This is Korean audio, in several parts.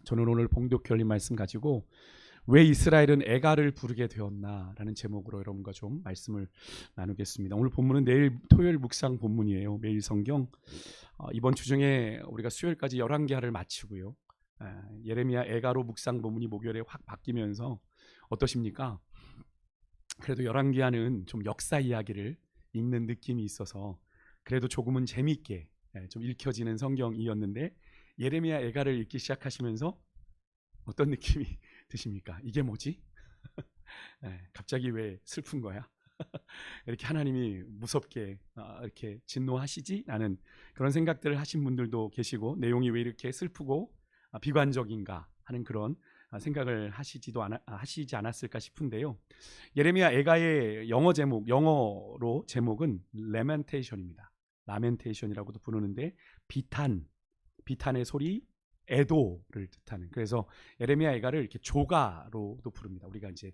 저는 오늘 봉독 열린 말씀 가지고 왜 이스라엘은 애가를 부르게 되었나라는 제목으로 여러분과 좀 말씀을 나누겠습니다. 오늘 본문은 내일 토요일 묵상 본문이에요. 매일 성경. 이번 주 중에 우리가 수요일까지 11개를 마치고요. 예레미야 애가로 묵상 본문이 목요일에 확 바뀌면서 어떠십니까? 그래도 11개는 좀 역사 이야기를 읽는 느낌이 있어서 그래도 조금은 재미있게 좀 읽혀지는 성경이었는데, 예레미야 애가를 읽기 시작하시면서 어떤 느낌이 드십니까? 이게 뭐지? 갑자기 왜 슬픈 거야? 이렇게 하나님이 무섭게 이렇게 진노하시지? 라는 그런 생각들을 하신 분들도 계시고, 내용이 왜 이렇게 슬프고 비관적인가 하는 그런 생각을 하시지 않았을까 싶은데요. 예레미야 애가의 영어로 제목은 Lamentation입니다. 라멘테이션이라고도 부르는데 비탄의 소리, 애도를 뜻하는. 그래서 예레미야 애가를 이렇게 조가로도 부릅니다. 우리가 이제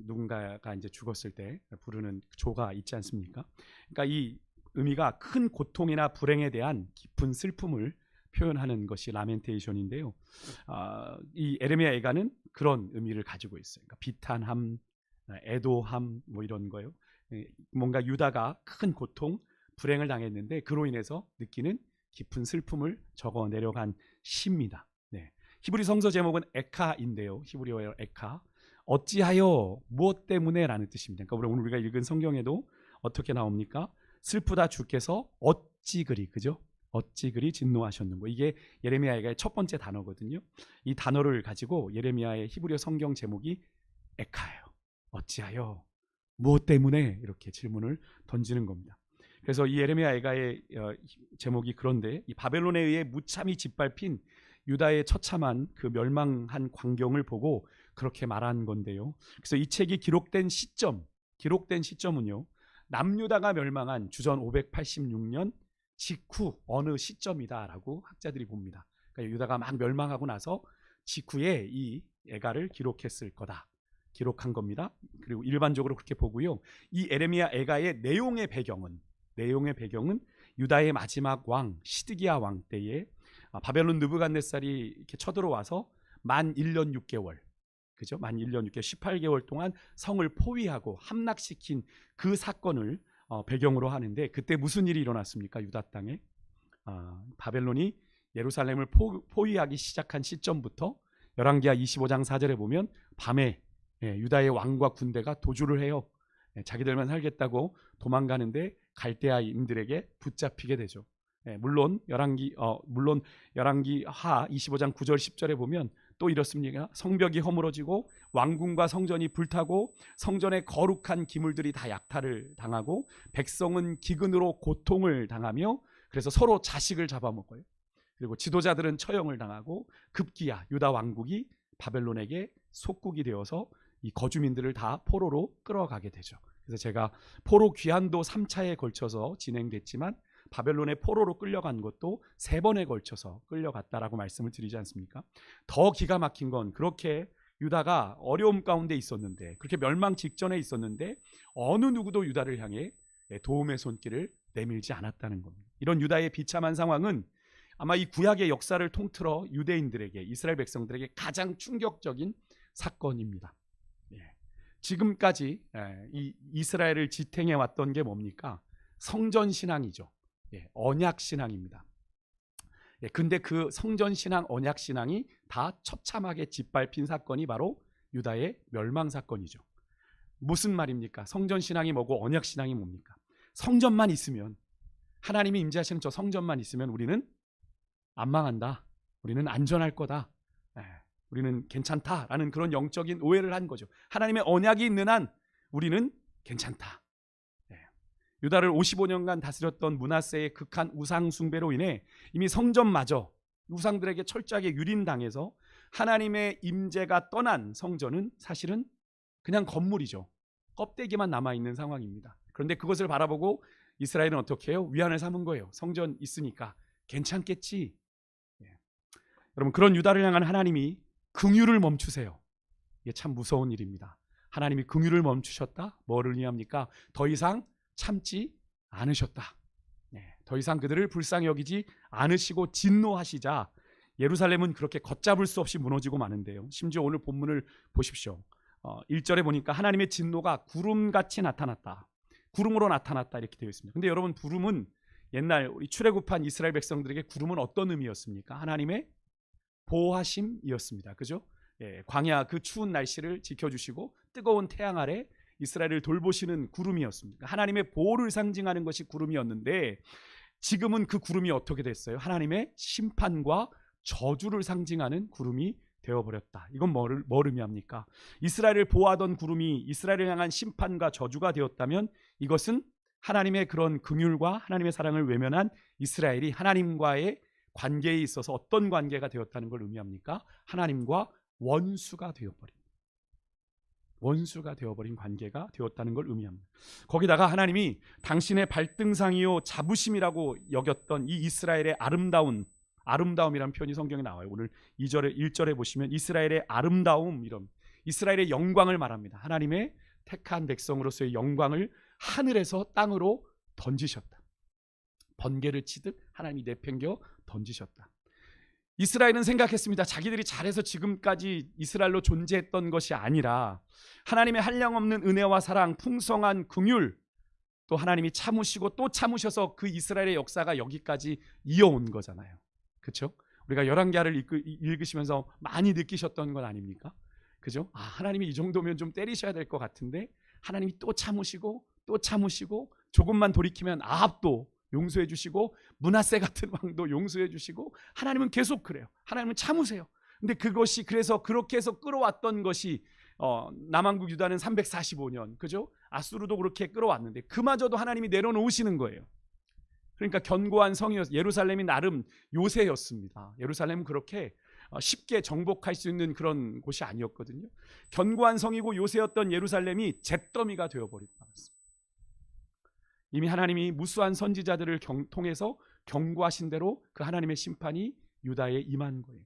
누군가가 이제 죽었을 때 부르는 조가 있지 않습니까? 그러니까 이 의미가 큰 고통이나 불행에 대한 깊은 슬픔을 표현하는 것이 라멘테이션인데요. 이 예레미야 애가는 그런 의미를 가지고 있어요. 그러니까 비탄함, 애도함 뭐 이런 거요. 뭔가 유다가 큰 고통, 불행을 당했는데 그로 인해서 느끼는 깊은 슬픔을 적어 내려간 시입니다. 히브리 성서 제목은 에카인데요. 히브리어의 에카. 어찌하여 무엇 때문에 라는 뜻입니다. 그러니까 오늘 우리가 읽은 성경에도 어떻게 나옵니까? 슬프다 주께서 어찌 그리, 그죠? 어찌 그리 진노하셨는고. 이게 예레미야의 첫 번째 단어거든요. 이 단어를 가지고 예레미야의 히브리어 성경 제목이 에카예요. 어찌하여 무엇 때문에 이렇게 질문을 던지는 겁니다. 그래서 이 예레미야 애가의 제목이 그런데, 이 바벨론에 의해 무참히 짓밟힌 유다의 처참한 그 멸망한 광경을 보고 그렇게 말한 건데요. 그래서 이 책이 기록된 시점은요, 남유다가 멸망한 주전 586년 직후 어느 시점이다라고 학자들이 봅니다. 그러니까 유다가 막 멸망하고 나서 직후에 이 애가를 기록했을 거다, 기록한 겁니다. 그리고 일반적으로 그렇게 보고요. 이 예레미야 애가의 내용의 배경은 유다의 마지막 왕 시드기야 왕 때에 바벨론 느부갓네살이 이렇게 쳐들어와서 만 1년 6개월, 그죠? 만 1년 6개월, 18개월 동안 성을 포위하고 함락시킨 그 사건을 배경으로 하는데, 그때 무슨 일이 일어났습니까? 유다 땅에 바벨론이 예루살렘을 포위하기 시작한 시점부터 열왕기하 25장 4절에 보면 밤에 유다의 왕과 군대가 도주를 해요. 자기들만 살겠다고 도망가는데 갈대아인들에게 붙잡히게 되죠. 물론 열왕기하 25장 9절 10절에 보면 또 이렇습니다. 성벽이 허물어지고 왕궁과 성전이 불타고 성전의 거룩한 기물들이 다 약탈을 당하고 백성은 기근으로 고통을 당하며 그래서 서로 자식을 잡아먹어요. 그리고 지도자들은 처형을 당하고 급기야 유다 왕국이 바벨론에게 속국이 되어서 이 거주민들을 다 포로로 끌어가게 되죠. 그래서 제가 포로 귀환도 3차에 걸쳐서 진행됐지만 바벨론의 포로로 끌려간 것도 3번에 걸쳐서 끌려갔다라고 말씀을 드리지 않습니까? 더 기가 막힌 건, 그렇게 유다가 어려움 가운데 있었는데, 그렇게 멸망 직전에 있었는데 어느 누구도 유다를 향해 도움의 손길을 내밀지 않았다는 겁니다. 이런 유다의 비참한 상황은 아마 이 구약의 역사를 통틀어 유대인들에게, 이스라엘 백성들에게 가장 충격적인 사건입니다. 지금까지 이 이스라엘을 지탱해 왔던 게 뭡니까? 성전신앙이죠. 언약신앙입니다. 근데 그 성전신앙, 언약신앙이 다 처참하게 짓밟힌 사건이 바로 유다의 멸망사건이죠. 무슨 말입니까? 성전신앙이 뭐고 언약신앙이 뭡니까? 성전만 있으면, 하나님이 임재하시는 저 성전만 있으면 우리는 안 망한다, 우리는 안전할 거다, 우리는 괜찮다라는 그런 영적인 오해를 한 거죠. 하나님의 언약이 있는 한 우리는 괜찮다. 유다를 55년간 다스렸던 므낫세의 극한 우상 숭배로 인해 이미 성전마저 우상들에게 철저하게 유린당해서 하나님의 임재가 떠난 성전은 사실은 그냥 건물이죠. 껍데기만 남아있는 상황입니다. 그런데 그것을 바라보고 이스라엘은 어떻게 해요? 위안을 삼은 거예요. 성전 있으니까 괜찮겠지. 여러분, 그런 유다를 향한 하나님이 긍휼을 멈추세요. 이게 참 무서운 일입니다. 하나님이 긍휼을 멈추셨다. 뭐를 의미합니까? 더 이상 참지 않으셨다. 더 이상 그들을 불쌍히 여기지 않으시고 진노하시자 예루살렘은 그렇게 걷잡을 수 없이 무너지고 마는데요. 심지어 오늘 본문을 보십시오. 1절에 보니까 하나님의 진노가 구름같이 나타났다. 구름으로 나타났다 이렇게 되어 있습니다. 근데 여러분, 구름은 옛날 우리 출애굽한 이스라엘 백성들에게 구름은 어떤 의미였습니까? 하나님의 보호하심이었습니다. 그죠? 예, 광야 그 추운 날씨를 지켜주시고 뜨거운 태양 아래 이스라엘을 돌보시는 구름이었습니다. 하나님의 보호를 상징하는 것이 구름이었는데, 지금은 그 구름이 어떻게 됐어요? 하나님의 심판과 저주를 상징하는 구름이 되어버렸다. 이건 뭘 의미합니까? 이스라엘을 보호하던 구름이 이스라엘을 향한 심판과 저주가 되었다면, 이것은 하나님의 그런 긍휼과 하나님의 사랑을 외면한 이스라엘이 하나님과의 관계에 있어서 어떤 관계가 되었다는 걸 의미합니까? 하나님과 원수가 되어버린 관계가 되었다는 걸 의미합니다. 거기다가 하나님이 당신의 발등상이요 자부심이라고 여겼던 이 이스라엘의 아름다움이라는 표현이 성경에 나와요. 오늘 1절에 보시면 이스라엘의 아름다움, 이런 이스라엘의 영광을 말합니다. 하나님의 택한 백성으로서의 영광을 하늘에서 땅으로 던지셨다. 번개를 치듯 하나님이 내팽겨 던지셨다. 이스라엘은 생각했습니다. 자기들이 잘해서 지금까지 이스라엘로 존재했던 것이 아니라 하나님의 한량없는 은혜와 사랑, 풍성한 긍휼, 또 하나님이 참으시고 또 참으셔서 그 이스라엘의 역사가 여기까지 이어온 거잖아요. 그렇죠? 우리가 열왕기하를 읽으시면서 많이 느끼셨던 건 아닙니까? 그죠? 하나님이 이 정도면 좀 때리셔야 될 것 같은데 하나님이 또 참으시고 또 참으시고, 조금만 돌이키면 아합도 용서해 주시고 므낫세 같은 왕도 용서해 주시고, 하나님은 계속 그래요. 하나님은 참으세요. 근데 그것이, 그래서 그렇게 해서 끌어왔던 것이 남왕국 유다는 345년, 그죠? 아수르도 그렇게 끌어왔는데 그마저도 하나님이 내려놓으시는 거예요. 그러니까 견고한 성이었, 예루살렘이 나름 요새였습니다. 예루살렘은 그렇게 쉽게 정복할 수 있는 그런 곳이 아니었거든요. 견고한 성이고 요새였던 예루살렘이 잿더미가 되어버리고 말았습니다. 이미 하나님이 무수한 선지자들을 통해서 경고하신 대로 그 하나님의 심판이 유다에 임한 거예요.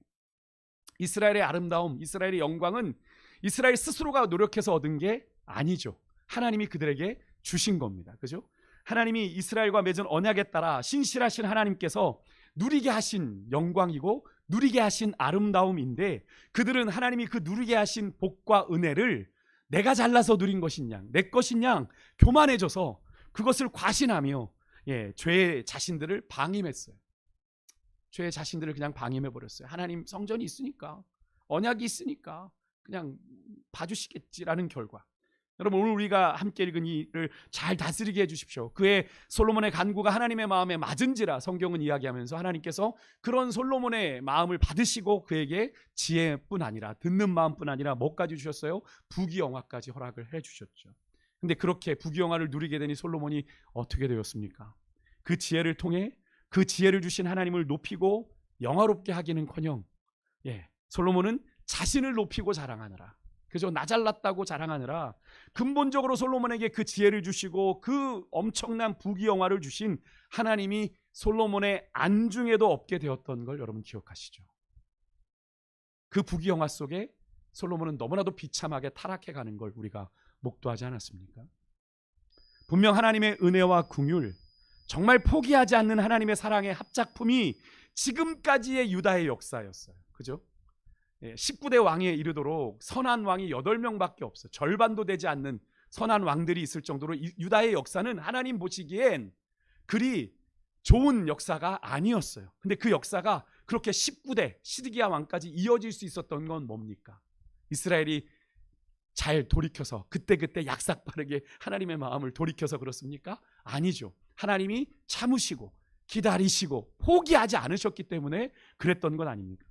이스라엘의 아름다움, 이스라엘의 영광은 이스라엘 스스로가 노력해서 얻은 게 아니죠. 하나님이 그들에게 주신 겁니다. 그죠? 하나님이 이스라엘과 맺은 언약에 따라 신실하신 하나님께서 누리게 하신 영광이고 누리게 하신 아름다움인데, 그들은 하나님이 그 누리게 하신 복과 은혜를 내가 잘나서 누린 것이냐, 내 것이냐 교만해져서 그것을 과신하며 죄의 자신들을 방임했어요. 죄의 자신들을 그냥 방임해버렸어요. 하나님 성전이 있으니까, 언약이 있으니까 그냥 봐주시겠지라는 결과. 여러분, 오늘 우리가 함께 읽은 이를 잘 다스리게 해주십시오. 그의 솔로몬의 간구가 하나님의 마음에 맞은지라 성경은 이야기하면서 하나님께서 그런 솔로몬의 마음을 받으시고 그에게 지혜뿐 아니라, 듣는 마음뿐 아니라 뭐까지 주셨어요? 부귀영화까지 허락을 해주셨죠. 근데 그렇게 부귀영화를 누리게 되니 솔로몬이 어떻게 되었습니까? 그 지혜를 통해 그 지혜를 주신 하나님을 높이고 영화롭게 하기는커녕 솔로몬은 자신을 높이고 자랑하느라, 그죠? 나 잘났다고 자랑하느라 근본적으로 솔로몬에게 그 지혜를 주시고 그 엄청난 부귀영화를 주신 하나님이 솔로몬의 안중에도 없게 되었던 걸 여러분 기억하시죠? 그 부귀영화 속에 솔로몬은 너무나도 비참하게 타락해 가는 걸 우리가 목도하지 않았습니까? 분명 하나님의 은혜와 긍휼, 정말 포기하지 않는 하나님의 사랑의 합작품이 지금까지의 유다의 역사였어요. 그죠? 19대 왕에 이르도록 선한 왕이 8명밖에 없어요. 절반도 되지 않는 선한 왕들이 있을 정도로 유다의 역사는 하나님 보시기엔 그리 좋은 역사가 아니었어요. 근데 그 역사가 그렇게 19대 시드기야 왕까지 이어질 수 있었던 건 뭡니까? 이스라엘이 잘 돌이켜서 그때그때 약삭빠르게 하나님의 마음을 돌이켜서 그렇습니까? 아니죠. 하나님이 참으시고 기다리시고 포기하지 않으셨기 때문에 그랬던 건 아닙니까?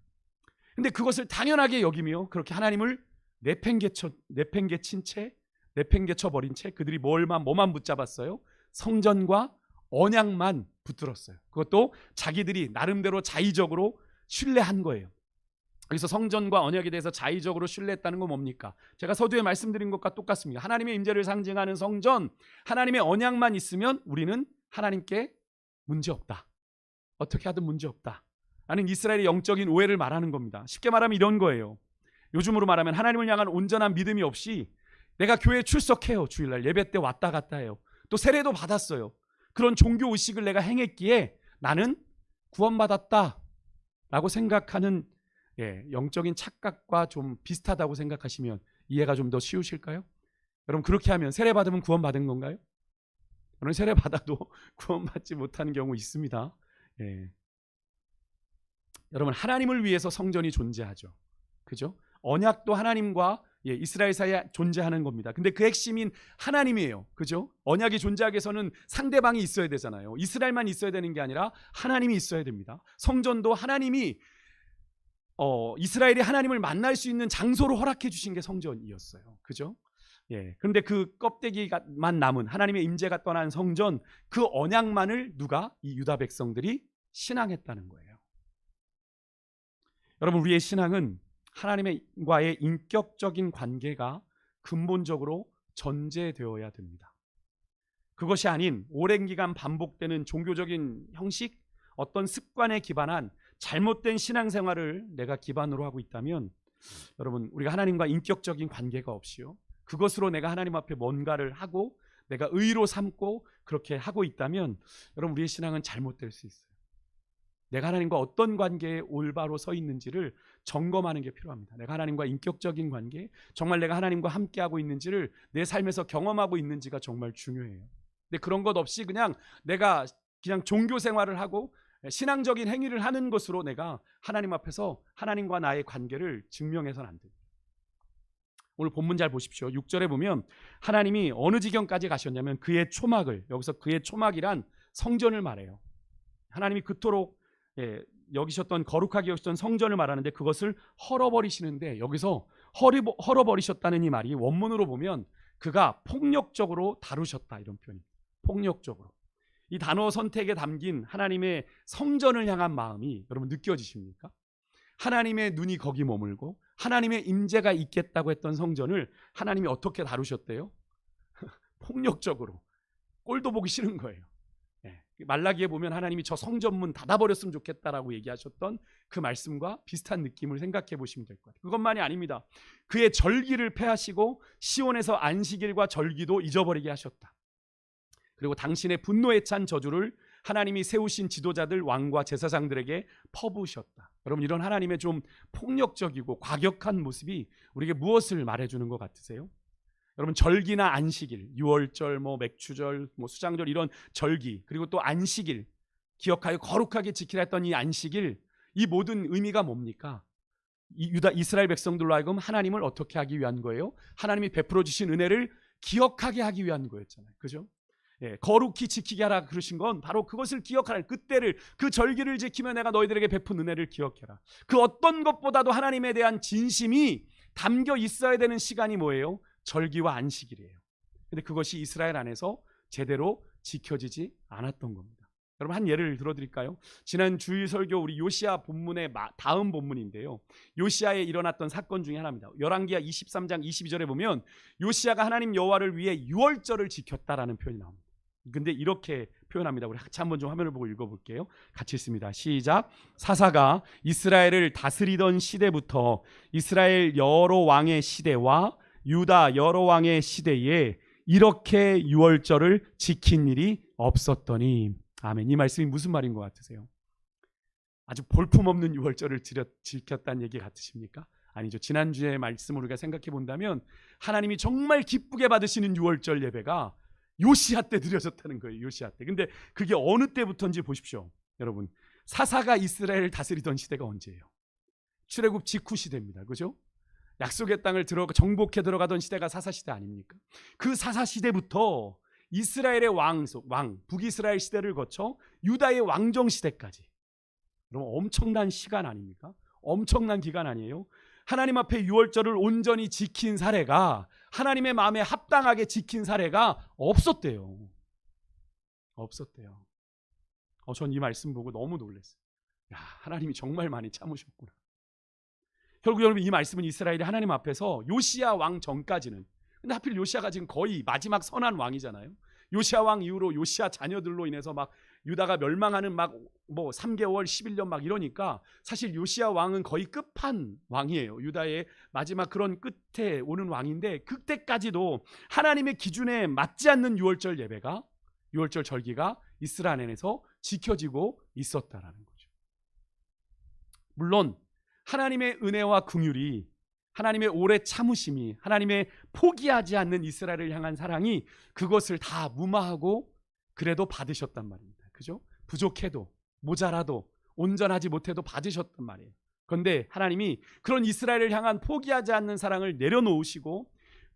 근데 그것을 당연하게 여기며 그렇게 하나님을 내팽개친 채, 내팽개쳐버린 채 그들이 뭐만 붙잡았어요? 성전과 언약만 붙들었어요. 그것도 자기들이 나름대로 자의적으로 신뢰한 거예요. 그래서 성전과 언약에 대해서 자의적으로 신뢰했다는 건 뭡니까? 제가 서두에 말씀드린 것과 똑같습니다. 하나님의 임재를 상징하는 성전, 하나님의 언약만 있으면 우리는 하나님께 문제없다, 어떻게 하든 문제없다 라는 이스라엘의 영적인 오해를 말하는 겁니다. 쉽게 말하면 이런 거예요. 요즘으로 말하면 하나님을 향한 온전한 믿음이 없이 내가 교회에 출석해요. 주일날 예배 때 왔다 갔다 해요. 또 세례도 받았어요. 그런 종교 의식을 내가 행했기에 나는 구원받았다 라고 생각하는 영적인 착각과 좀 비슷하다고 생각하시면 이해가 좀 더 쉬우실까요? 여러분, 그렇게 하면 세례받으면 구원받은 건가요? 여러분, 세례받아도 구원받지 못하는 경우 있습니다. 여러분, 하나님을 위해서 성전이 존재하죠. 그죠? 언약도 하나님과 이스라엘 사이에 존재하는 겁니다. 근데 그 핵심인 하나님이에요. 그죠? 언약이 존재하기 위해서는 상대방이 있어야 되잖아요. 이스라엘만 있어야 되는 게 아니라 하나님이 있어야 됩니다. 성전도 하나님이 이스라엘이 하나님을 만날 수 있는 장소로 허락해 주신 게 성전이었어요. 그죠? 그런데 그 껍데기만 남은 하나님의 임재가 떠난 성전, 그 언약만을 이 유다 백성들이 신앙했다는 거예요. 여러분, 우리의 신앙은 하나님과의 인격적인 관계가 근본적으로 전제되어야 됩니다. 그것이 아닌 오랜 기간 반복되는 종교적인 형식, 어떤 습관에 기반한 잘못된 신앙생활을 내가 기반으로 하고 있다면, 여러분, 우리가 하나님과 인격적인 관계가 없이요, 그것으로 내가 하나님 앞에 뭔가를 하고 내가 의로 삼고 그렇게 하고 있다면, 여러분, 우리의 신앙은 잘못될 수 있어요. 내가 하나님과 어떤 관계에 올바로 서 있는지를 점검하는 게 필요합니다. 내가 하나님과 인격적인 관계, 정말 내가 하나님과 함께하고 있는지를 내 삶에서 경험하고 있는지가 정말 중요해요. 근데 그런 것 없이 내가 그냥 종교 생활을 하고 신앙적인 행위를 하는 것으로 내가 하나님 앞에서 하나님과 나의 관계를 증명해서는 안 됩니다. 오늘 본문 잘 보십시오. 6절에 보면 하나님이 어느 지경까지 가셨냐면 그의 초막을, 여기서 그의 초막이란 성전을 말해요. 하나님이 그토록 여기셨던, 거룩하게 여기셨던 성전을 말하는데 그것을 헐어버리시는데, 여기서 헐어버리셨다는 이 말이 원문으로 보면 그가 폭력적으로 다루셨다, 이런 표현입니다. 폭력적으로. 이 단어 선택에 담긴 하나님의 성전을 향한 마음이 여러분 느껴지십니까? 하나님의 눈이 거기 머물고 하나님의 임재가 있겠다고 했던 성전을 하나님이 어떻게 다루셨대요? 폭력적으로. 꼴도 보기 싫은 거예요. 말라기에 보면 하나님이 저 성전문 닫아버렸으면 좋겠다라고 얘기하셨던 그 말씀과 비슷한 느낌을 생각해 보시면 될 것 같아요. 그것만이 아닙니다. 그의 절기를 폐하시고 시온에서 안식일과 절기도 잊어버리게 하셨다. 그리고 당신의 분노에 찬 저주를 하나님이 세우신 지도자들, 왕과 제사장들에게 퍼부으셨다. 여러분, 이런 하나님의 좀 폭력적이고 과격한 모습이 우리에게 무엇을 말해주는 것 같으세요? 여러분, 절기나 안식일, 유월절, 맥추절, 수장절, 이런 절기, 그리고 또 안식일, 기억하여 거룩하게 지키라 했던 이 안식일, 이 모든 의미가 뭡니까? 이스라엘 백성들로 하여금 하나님을 어떻게 하기 위한 거예요? 하나님이 베풀어 주신 은혜를 기억하게 하기 위한 거였잖아요. 그죠? 거룩히 지키게 하라 그러신 건 바로 그것을 기억하라. 그때를, 그 절기를 지키며 내가 너희들에게 베푼 은혜를 기억해라. 그 어떤 것보다도 하나님에 대한 진심이 담겨 있어야 되는 시간이 뭐예요? 절기와 안식일이에요. 근데 그것이 이스라엘 안에서 제대로 지켜지지 않았던 겁니다. 여러분, 한 예를 들어드릴까요? 지난 주일 설교 우리 요시야 본문의 다음 본문인데요, 요시야에 일어났던 사건 중에 하나입니다. 열왕기하 23장 22절에 보면 요시야가 하나님 여호와를 위해 유월절을 지켰다라는 표현이 나옵니다. 근데 이렇게 표현합니다. 우리 같이 한번 좀 화면을 보고 읽어볼게요. 같이 읽습니다. 시작. 사사가 이스라엘을 다스리던 시대부터 이스라엘 여러 왕의 시대와 유다 여러 왕의 시대에 이렇게 유월절을 지킨 일이 없었더니. 아멘. 이 말씀이 무슨 말인 것 같으세요? 아주 볼품없는 유월절을 지켰다는 얘기 같으십니까? 아니죠. 지난주의 말씀을 우리가 생각해 본다면 하나님이 정말 기쁘게 받으시는 유월절 예배가 요시야 때 드려졌다는 거예요. 요시야 때. 근데 그게 어느 때부터인지 보십시오. 여러분, 사사가 이스라엘을 다스리던 시대가 언제예요? 출애굽 직후 시대입니다. 그죠? 약속의 땅을 정복해 들어가던 시대가 사사시대 아닙니까? 그 사사시대부터 이스라엘의 왕, 북이스라엘 시대를 거쳐 유다의 왕정시대까지, 그럼 엄청난 시간 아닙니까? 엄청난 기간 아니에요? 하나님 앞에 유월절을 온전히 지킨 사례가, 하나님의 마음에 합당하게 지킨 사례가 없었대요. 없었대요. 전 이 말씀 보고 너무 놀랐어요. 야, 하나님이 정말 많이 참으셨구나. 결국 여러분, 이 말씀은 이스라엘이 하나님 앞에서 요시야 왕 전까지는, 근데 하필 요시야가 지금 거의 마지막 선한 왕이잖아요. 요시야 왕 이후로 요시야 자녀들로 인해서 막 유다가 멸망하는 3개월, 11년 막 이러니까 사실 요시야 왕은 거의 끝판 왕이에요. 유다의 마지막 그런 끝에 오는 왕인데, 그때까지도 하나님의 기준에 맞지 않는 유월절 예배가, 유월절 절기가 이스라엘 안에서 지켜지고 있었다라는 거죠. 물론 하나님의 은혜와 긍휼이, 하나님의 오래 참으심이, 하나님의 포기하지 않는 이스라엘을 향한 사랑이 그것을 다 무마하고 그래도 받으셨단 말입니다. 그죠? 부족해도 모자라도 온전하지 못해도 받으셨단 말이에요. 그런데 하나님이 그런 이스라엘을 향한 포기하지 않는 사랑을 내려놓으시고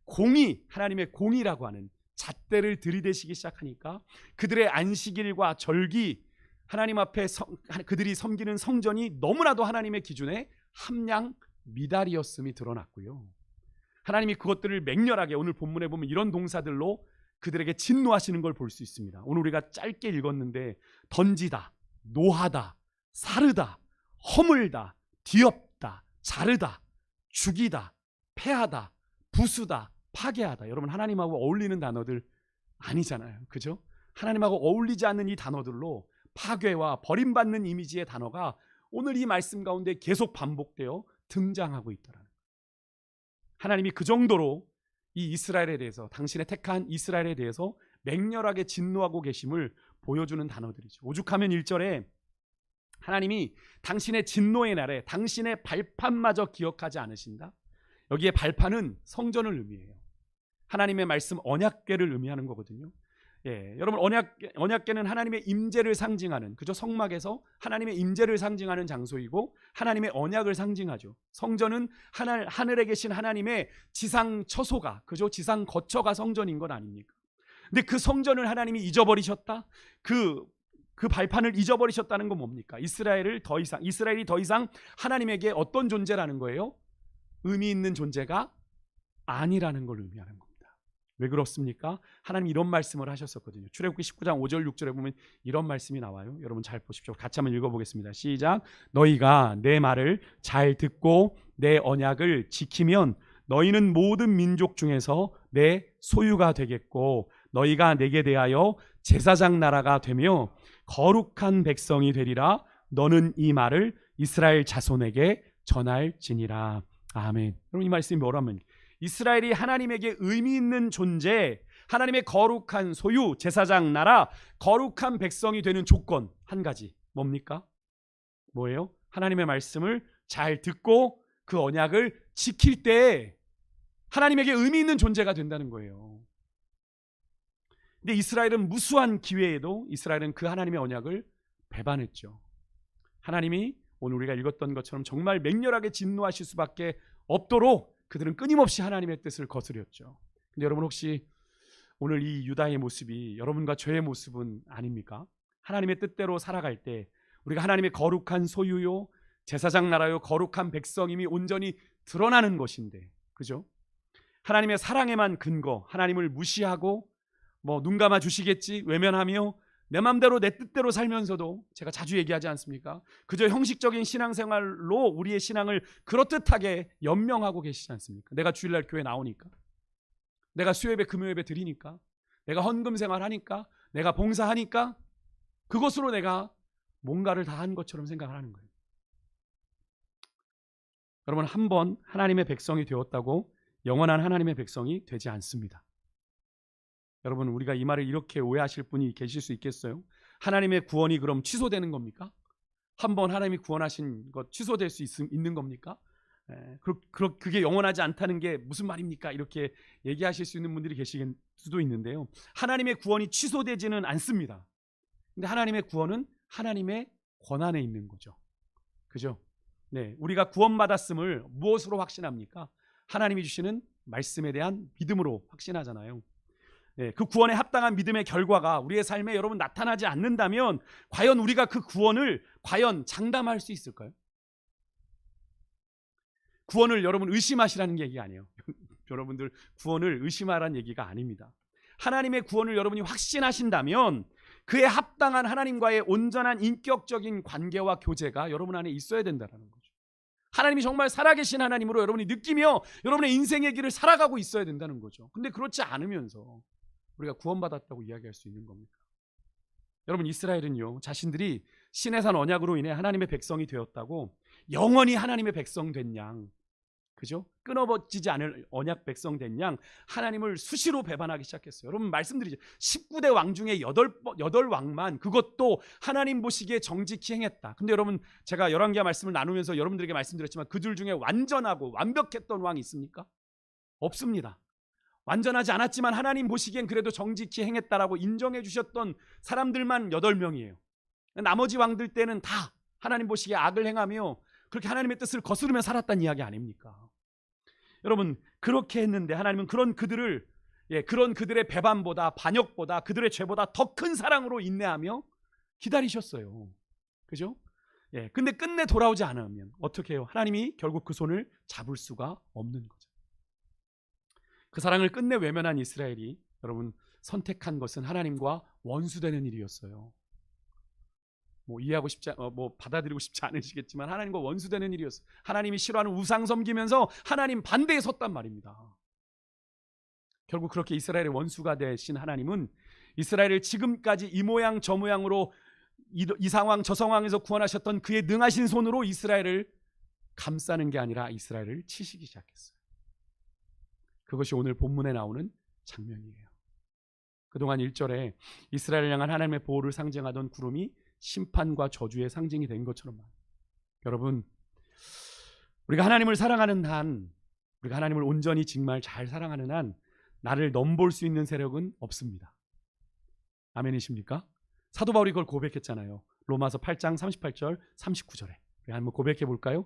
공의, 하나님의 공의라고 하는 잣대를 들이대시기 시작하니까 그들의 안식일과 절기, 하나님 앞에 그들이 섬기는 성전이 너무나도 하나님의 기준에 함량 미달이었음이 드러났고요. 하나님이 그것들을 맹렬하게 오늘 본문에 보면 이런 동사들로 그들에게 진노하시는 걸 볼 수 있습니다. 오늘 우리가 짧게 읽었는데 던지다, 노하다, 사르다, 허물다, 뒤엎다, 자르다, 죽이다, 패하다, 부수다, 파괴하다. 여러분, 하나님하고 어울리는 단어들 아니잖아요. 그죠? 하나님하고 어울리지 않는 이 단어들로 파괴와 버림받는 이미지의 단어가 오늘 이 말씀 가운데 계속 반복되어 등장하고 있더라는 거예요. 하나님이 그 정도로 이 이스라엘에 대해서, 당신의 택한 이스라엘에 대해서 맹렬하게 진노하고 계심을 보여주는 단어들이죠. 오죽하면 1절에 하나님이 당신의 진노의 날에 당신의 발판마저 기억하지 않으신다. 여기에 발판은 성전을 의미해요. 하나님의 말씀 언약궤를 의미하는 거거든요. 여러분, 언약궤는 하나님의 임재를 상징하는, 그죠? 성막에서 하나님의 임재를 상징하는 장소이고 하나님의 언약을 상징하죠. 성전은 하늘에 계신 하나님의 지상 처소가, 그죠? 지상 거처가 성전인 건 아닙니까? 근데 그 성전을 하나님이 잊어버리셨다. 그 발판을 잊어버리셨다는 건 뭡니까? 이스라엘이 더 이상 하나님에게 어떤 존재라는 거예요? 의미 있는 존재가 아니라는 걸 의미하는 겁니다. 왜 그렇습니까? 하나님 이런 말씀을 하셨었거든요. 출애굽기 19장 5절 6절에 보면 이런 말씀이 나와요. 여러분 잘 보십시오. 같이 한번 읽어보겠습니다. 시작. 너희가 내 말을 잘 듣고 내 언약을 지키면 너희는 모든 민족 중에서 내 소유가 되겠고 너희가 내게 대하여 제사장 나라가 되며 거룩한 백성이 되리라. 너는 이 말을 이스라엘 자손에게 전할지니라. 아멘. 여러분, 이 말씀이 뭐라면 이스라엘이 하나님에게 의미 있는 존재, 하나님의 거룩한 소유, 제사장 나라, 거룩한 백성이 되는 조건 한 가지, 뭡니까? 뭐예요? 하나님의 말씀을 잘 듣고 그 언약을 지킬 때 하나님에게 의미 있는 존재가 된다는 거예요. 근데 이스라엘은 무수한 기회에도 이스라엘은 그 하나님의 언약을 배반했죠. 하나님이 오늘 우리가 읽었던 것처럼 정말 맹렬하게 진노하실 수밖에 없도록 그들은 끊임없이 하나님의 뜻을 거스렸죠. 근데 여러분, 혹시 오늘 이 유다의 모습이 여러분과 저의 모습은 아닙니까? 하나님의 뜻대로 살아갈 때 우리가 하나님의 거룩한 소유요, 제사장 나라요, 거룩한 백성임이 온전히 드러나는 것인데, 그죠? 하나님의 사랑에만 근거, 하나님을 무시하고 눈 감아 주시겠지 외면하며 내 맘대로 내 뜻대로 살면서도, 제가 자주 얘기하지 않습니까? 그저 형식적인 신앙생활로 우리의 신앙을 그렇듯하게 연명하고 계시지 않습니까? 내가 주일날 교회 나오니까, 내가 수요예배 금요예배 드리니까, 내가 헌금 생활하니까, 내가 봉사하니까 그것으로 내가 뭔가를 다 한 것처럼 생각을 하는 거예요. 여러분, 한 번 하나님의 백성이 되었다고 영원한 하나님의 백성이 되지 않습니다. 여러분, 우리가 이 말을 이렇게 오해하실 분이 계실 수 있겠어요? 하나님의 구원이 그럼 취소되는 겁니까? 한번 하나님이 구원하신 것 취소될 수 있는 겁니까? 그게 영원하지 않다는 게 무슨 말입니까? 이렇게 얘기하실 수 있는 분들이 계실 수도 있는데요. 하나님의 구원이 취소되지는 않습니다. 근데 하나님의 구원은 하나님의 권한에 있는 거죠. 그죠? 우리가 구원받았음을 무엇으로 확신합니까? 하나님이 주시는 말씀에 대한 믿음으로 확신하잖아요. 그 구원에 합당한 믿음의 결과가 우리의 삶에 여러분 나타나지 않는다면 과연 우리가 그 구원을 과연 장담할 수 있을까요? 구원을 여러분 의심하시라는 얘기가 아니에요. 여러분들 구원을 의심하라는 얘기가 아닙니다. 하나님의 구원을 여러분이 확신하신다면 그에 합당한 하나님과의 온전한 인격적인 관계와 교제가 여러분 안에 있어야 된다는 거죠. 하나님이 정말 살아계신 하나님으로 여러분이 느끼며 여러분의 인생의 길을 살아가고 있어야 된다는 거죠. 근데 그렇지 않으면서 우리가 구원받았다고 이야기할 수 있는 겁니까? 여러분, 이스라엘은요, 자신들이 시내산 언약으로 인해 하나님의 백성이 되었다고 영원히 하나님의 백성 된 양, 그죠? 끊어지지 않을 언약 백성 된 양 하나님을 수시로 배반하기 시작했어요. 여러분 말씀드리죠. 19대 왕 중에 8왕만 그것도 하나님 보시기에 정직히 행했다. 근데 여러분 제가 열왕기하 말씀을 나누면서 여러분들에게 말씀드렸지만 그들 중에 완전하고 완벽했던 왕이 있습니까? 없습니다. 완전하지 않았지만 하나님 보시기엔 그래도 정직히 행했다라고 인정해 주셨던 사람들만 8명이에요. 나머지 왕들 때는 다 하나님 보시기에 악을 행하며 그렇게 하나님의 뜻을 거스르며 살았다는 이야기 아닙니까? 여러분 그렇게 했는데 하나님은 그런 그들의 배반보다 반역보다 그들의 죄보다 더 큰 사랑으로 인내하며 기다리셨어요. 그죠? 근데 끝내 돌아오지 않으면 어떻게 해요? 하나님이 결국 그 손을 잡을 수가 없는 거죠. 그 사랑을 끝내 외면한 이스라엘이 여러분 선택한 것은 하나님과 원수되는 일이었어요. 이해하고 싶지 받아들이고 싶지 않으시겠지만 하나님과 원수되는 일이었어요. 하나님이 싫어하는 우상 섬기면서 하나님 반대에 섰단 말입니다. 결국 그렇게 이스라엘의 원수가 되신 하나님은 이스라엘을 지금까지 이 모양 저 모양으로 이 상황 저 상황에서 구원하셨던 그의 능하신 손으로 이스라엘을 감싸는 게 아니라 이스라엘을 치시기 시작했어요. 그것이 오늘 본문에 나오는 장면이에요. 그동안 1절에 이스라엘을 향한 하나님의 보호를 상징하던 구름이 심판과 저주의 상징이 된 것처럼 여러분 우리가 하나님을 사랑하는 한 우리가 하나님을 온전히 정말 잘 사랑하는 한 나를 넘볼 수 있는 세력은 없습니다. 아멘이십니까? 사도 바울이 그걸 고백했잖아요. 로마서 8장 38절 39절에 한번 고백해 볼까요?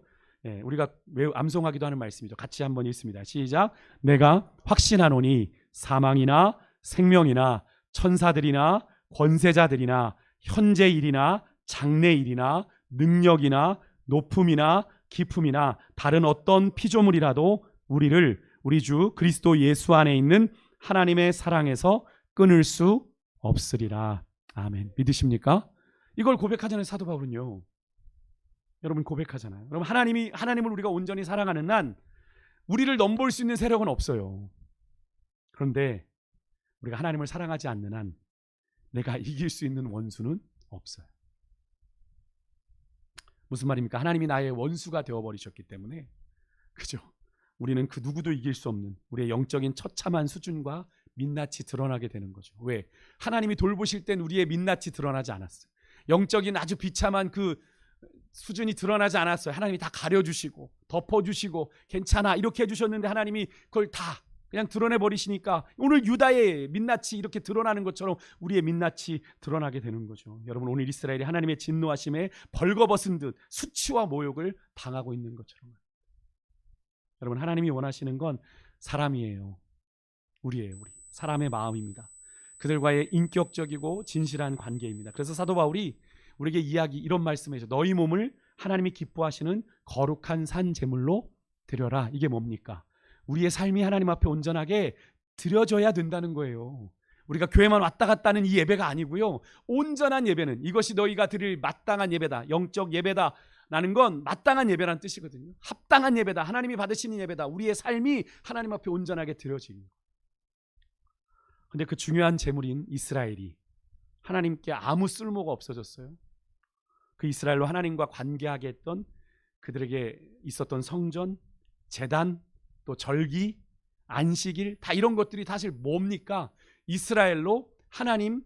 우리가 암송하기도 하는 말씀이죠. 같이 한번 읽습니다. 시작. 내가 확신하노니 사망이나 생명이나 천사들이나 권세자들이나 현재 일이나 장래 일이나 능력이나 높음이나 깊음이나 다른 어떤 피조물이라도 우리를 우리 주 그리스도 예수 안에 있는 하나님의 사랑에서 끊을 수 없으리라. 아멘. 믿으십니까? 이걸 고백하잖아요. 사도 바울은요. 여러분 고백하잖아요. 여러분 하나님을 우리가 온전히 사랑하는 한 우리를 넘볼 수 있는 세력은 없어요. 그런데 우리가 하나님을 사랑하지 않는 한 내가 이길 수 있는 원수는 없어요. 무슨 말입니까? 하나님이 나의 원수가 되어버리셨기 때문에 그죠? 우리는 그 누구도 이길 수 없는 우리의 영적인 처참한 수준과 민낯이 드러나게 되는 거죠. 왜? 하나님이 돌보실 땐 우리의 민낯이 드러나지 않았어요. 영적인 아주 비참한 그 수준이 드러나지 않았어요. 하나님이 다 가려주시고 덮어주시고 괜찮아 이렇게 해주셨는데 하나님이 그걸 다 그냥 드러내버리시니까 오늘 유다의 민낯이 이렇게 드러나는 것처럼 우리의 민낯이 드러나게 되는 거죠. 여러분 오늘 이스라엘이 하나님의 진노하심에 벌거벗은 듯 수치와 모욕을 당하고 있는 것처럼. 여러분 하나님이 원하시는 건 사람이에요. 우리예요. 우리 사람의 마음입니다. 그들과의 인격적이고 진실한 관계입니다. 그래서 사도 바울이 우리에게 이런 말씀을 해서 너희 몸을 하나님이 기뻐하시는 거룩한 산 제물로 드려라. 이게 뭡니까? 우리의 삶이 하나님 앞에 온전하게 드려져야 된다는 거예요. 우리가 교회만 왔다 갔다 하는 이 예배가 아니고요. 온전한 예배는 이것이 너희가 드릴 마땅한 예배다. 영적 예배다. 라는 건 마땅한 예배라는 뜻이거든요. 합당한 예배다. 하나님이 받으시는 예배다. 우리의 삶이 하나님 앞에 온전하게 드려지는 거예요. 근데 그 중요한 제물인 이스라엘이 하나님께 아무 쓸모가 없어졌어요. 그 이스라엘로 하나님과 관계하게 했던 그들에게 있었던 성전, 제단, 또 절기, 안식일 다 이런 것들이 사실 뭡니까? 이스라엘로 하나님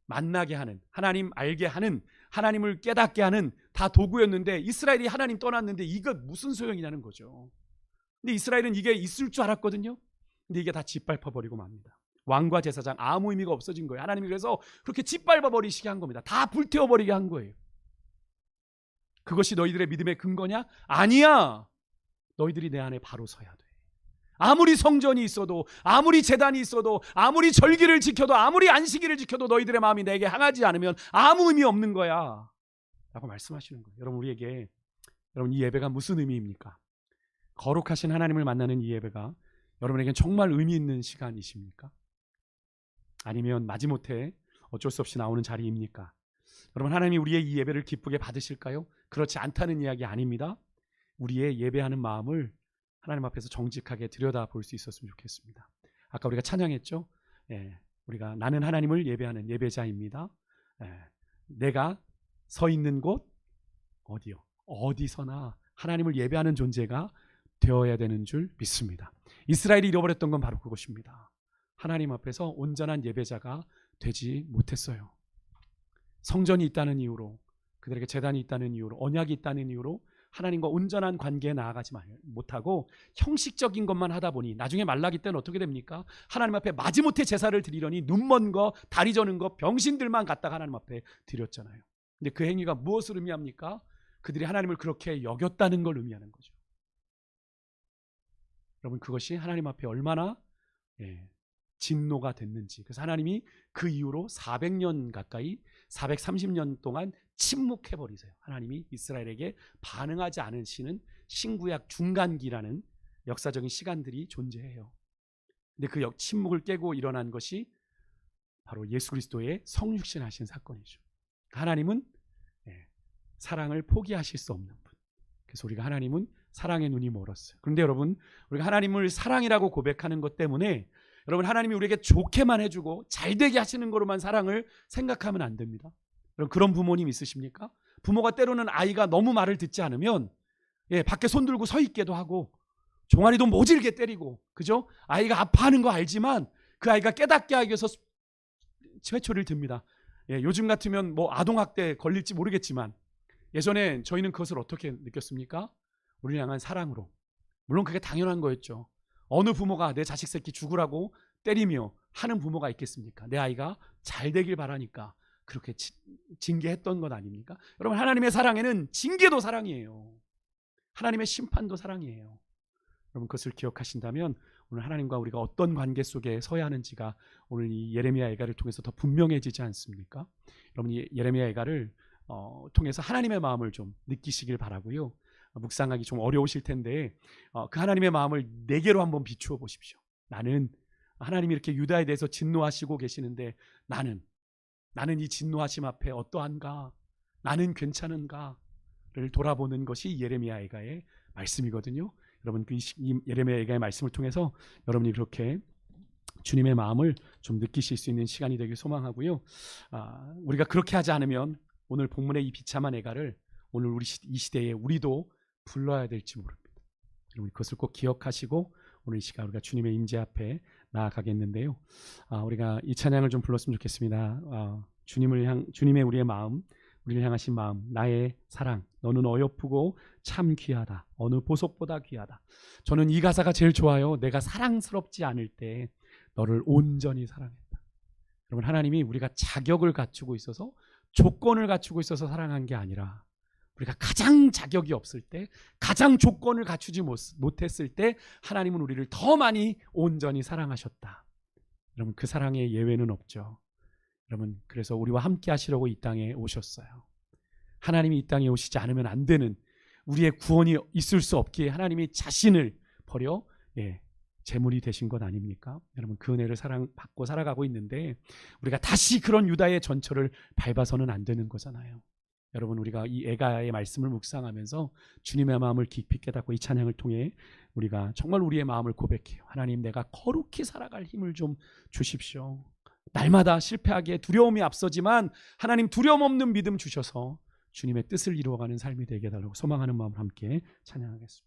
만나게 하는, 하나님 알게 하는, 하나님을 깨닫게 하는 다 도구였는데 이스라엘이 하나님 떠났는데 이거 무슨 소용이냐는 거죠. 근데 이스라엘은 이게 있을 줄 알았거든요. 근데 이게 다 짓밟아버리고 맙니다. 왕과 제사장 아무 의미가 없어진 거예요. 하나님이 그래서 그렇게 짓밟아버리시게 한 겁니다. 다 불태워버리게 한 거예요. 그것이 너희들의 믿음의 근거냐? 아니야. 너희들이 내 안에 바로 서야 돼. 아무리 성전이 있어도 아무리 제단이 있어도 아무리 절기를 지켜도 아무리 안식일을 지켜도 너희들의 마음이 내게 향하지 않으면 아무 의미 없는 거야 라고 말씀하시는 거예요. 여러분 이 예배가 무슨 의미입니까? 거룩하신 하나님을 만나는 이 예배가 여러분에겐 정말 의미 있는 시간이십니까? 아니면 마지못해 어쩔 수 없이 나오는 자리입니까? 여러분 하나님이 우리의 이 예배를 기쁘게 받으실까요? 그렇지 않다는 이야기 아닙니다. 우리의 예배하는 마음을 하나님 앞에서 정직하게 들여다볼 수 있었으면 좋겠습니다. 아까 우리가 찬양했죠? 우리가 나는 하나님을 예배하는 예배자입니다. 내가 서 있는 곳 어디요? 어디서나 하나님을 예배하는 존재가 되어야 되는 줄 믿습니다. 이스라엘이 잃어버렸던 건 바로 그것입니다. 하나님 앞에서 온전한 예배자가 되지 못했어요. 성전이 있다는 이유로, 그들에게 제단이 있다는 이유로, 언약이 있다는 이유로 하나님과 온전한 관계에 나아가지 못하고 형식적인 것만 하다 보니 나중에 말라기 때는 어떻게 됩니까? 하나님 앞에 마지못해 제사를 드리려니 눈먼 거, 다리 저는 거, 병신들만 갖다가 하나님 앞에 드렸잖아요. 근데 그 행위가 무엇을 의미합니까? 그들이 하나님을 그렇게 여겼다는 걸 의미하는 거죠. 여러분, 그것이 하나님 앞에 얼마나 진노가 됐는지. 그래서 하나님이 그 이후로 400년 가까이 430년 동안 침묵해버리세요. 하나님이 이스라엘에게 반응하지 않으시는 신구약 중간기라는 역사적인 시간들이 존재해요. 근데 그 침묵을 깨고 일어난 것이 바로 예수 그리스도의 성육신하신 사건이죠. 하나님은 사랑을 포기하실 수 없는 분. 그래서 우리가 하나님은 사랑의 눈이 멀었어요. 그런데 여러분, 우리가 하나님을 사랑이라고 고백하는 것 때문에 여러분, 하나님이 우리에게 좋게만 해주고 잘되게 하시는 거로만 사랑을 생각하면 안 됩니다. 여러분, 그런 부모님 있으십니까? 부모가 때로는 아이가 너무 말을 듣지 않으면 밖에 손 들고 서 있게도 하고 종아리도 모질게 때리고, 그죠? 아이가 아파하는 거 알지만 그 아이가 깨닫게 하기 위해서 회초리를 듭니다. 요즘 같으면 뭐 아동학대 걸릴지 모르겠지만 예전에 저희는 그것을 어떻게 느꼈습니까? 우리를 향한 사랑으로. 물론 그게 당연한 거였죠. 어느 부모가 내 자식 새끼 죽으라고 때리며 하는 부모가 있겠습니까? 내 아이가 잘 되길 바라니까 그렇게 징계했던 것 아닙니까? 여러분, 하나님의 사랑에는 징계도 사랑이에요. 하나님의 심판도 사랑이에요. 여러분, 그것을 기억하신다면 오늘 하나님과 우리가 어떤 관계 속에 서야 하는지가 오늘 이 예레미야 애가를 통해서 더 분명해지지 않습니까? 여러분, 이 예레미야 애가를 통해서 하나님의 마음을 좀 느끼시길 바라고요. 묵상하기 좀 어려우실 텐데 그 하나님의 마음을 네 개로 한번 비추어 보십시오. 나는 하나님이 이렇게 유다에 대해서 진노하시고 계시는데 나는 이 진노하심 앞에 어떠한가? 나는 괜찮은가를 돌아보는 것이 예레미야 애가의 말씀이거든요. 여러분, 그 예레미야 애가의 말씀을 통해서 여러분이 그렇게 주님의 마음을 좀 느끼실 수 있는 시간이 되길 소망하고요. 우리가 그렇게 하지 않으면 오늘 본문의 이 비참한 애가를 오늘 이 시대에 우리도 불러야 될지 모릅니다. 여러분, 그것을 꼭 기억하시고 오늘 이 시간 우리가 주님의 임재 앞에 나아가겠는데요. 우리가 이 찬양을 좀 불렀으면 좋겠습니다. 주님의 우리의 마음, 우리를 향하신 마음, 나의 사랑, 너는 어여쁘고 참 귀하다. 어느 보석보다 귀하다. 저는 이 가사가 제일 좋아요. 내가 사랑스럽지 않을 때 너를 온전히 사랑했다. 여러분, 하나님이 우리가 자격을 갖추고 있어서, 조건을 갖추고 있어서 사랑한 게 아니라 우리가 가장 자격이 없을 때, 가장 조건을 갖추지 못했을 때 하나님은 우리를 더 많이 온전히 사랑하셨다. 여러분, 그 사랑에 예외는 없죠. 여러분, 그래서 우리와 함께 하시려고 이 땅에 오셨어요. 하나님이 이 땅에 오시지 않으면 안 되는, 우리의 구원이 있을 수 없기에 하나님이 자신을 버려 제물이 되신 것 아닙니까? 여러분, 그 은혜를 사랑받고 살아가고 있는데 우리가 다시 그런 유다의 전철을 밟아서는 안 되는 거잖아요. 여러분, 우리가 이 애가의 말씀을 묵상하면서 주님의 마음을 깊이 깨닫고 이 찬양을 통해 우리가 정말 우리의 마음을 고백해요. 하나님, 내가 거룩히 살아갈 힘을 좀 주십시오. 날마다 실패하기에 두려움이 앞서지만 하나님, 두려움 없는 믿음 주셔서 주님의 뜻을 이루어가는 삶이 되게 해달라고 소망하는 마음을 함께 찬양하겠습니다.